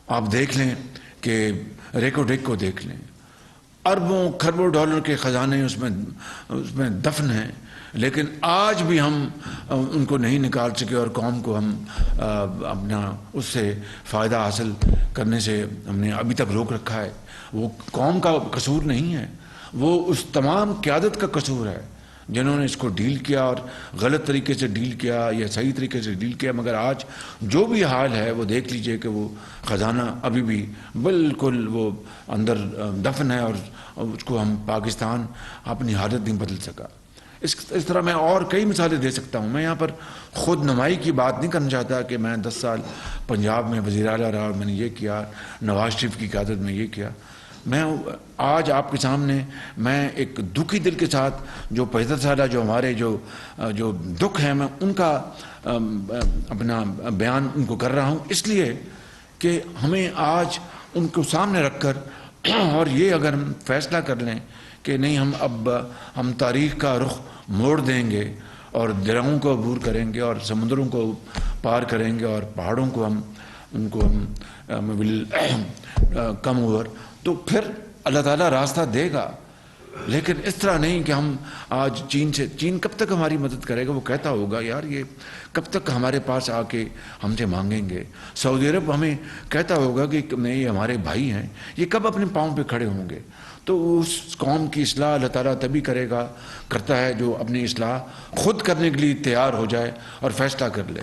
آپ دیکھ لیں کہ ریکو کو دیکھ لیں، اربوں کھربوں ڈالر کے خزانے اس میں دفن ہیں، لیکن آج بھی ہم ان کو نہیں نکال سکے، اور قوم کو ہم اپنا اس سے فائدہ حاصل کرنے سے ہم نے ابھی تک روک رکھا ہے۔ وہ قوم کا قصور نہیں ہے، وہ اس تمام قیادت کا قصور ہے جنہوں نے اس کو ڈیل کیا، اور غلط طریقے سے ڈیل کیا یا صحیح طریقے سے ڈیل کیا۔ مگر آج جو بھی حال ہے وہ دیکھ لیجئے کہ وہ خزانہ ابھی بھی بالکل وہ اندر دفن ہے، اور اس کو ہم پاکستان اپنی حالت نہیں بدل سکا۔ اس طرح میں اور کئی مثالیں دے سکتا ہوں۔ میں یہاں پر خود نمائی کی بات نہیں کرنا چاہتا کہ میں 10 سال پنجاب میں وزیر اعلیٰ رہا اور میں نے یہ کیا، نواز شریف کی قیادت میں یہ کیا۔ میں آج آپ کے سامنے میں ایک دکھی دل کے ساتھ جو 75 سالہ جو ہمارے جو دکھ ہیں، میں ان کا اپنا بیان ان کو کر رہا ہوں، اس لیے کہ ہمیں آج ان کو سامنے رکھ کر اور یہ اگر ہم فیصلہ کر لیں کہ نہیں، ہم تاریخ کا رخ موڑ دیں گے اور دریاؤں کو عبور کریں گے اور سمندروں کو پار کریں گے اور پہاڑوں کو ان کو ول کم اوور، تو پھر اللہ تعالیٰ راستہ دے گا۔ لیکن اس طرح نہیں کہ ہم آج چین کب تک ہماری مدد کرے گا؟ وہ کہتا ہوگا یار یہ کب تک ہمارے پاس آ کے ہم سے مانگیں گے؟ سعودی عرب ہمیں کہتا ہوگا کہ نہیں، یہ ہمارے بھائی ہیں، یہ کب اپنے پاؤں پہ کھڑے ہوں گے؟ تو اس قوم کی اصلاح اللہ تعالیٰ تبھی کرتا ہے جو اپنی اصلاح خود کرنے کے لیے تیار ہو جائے اور فیصلہ کر لے۔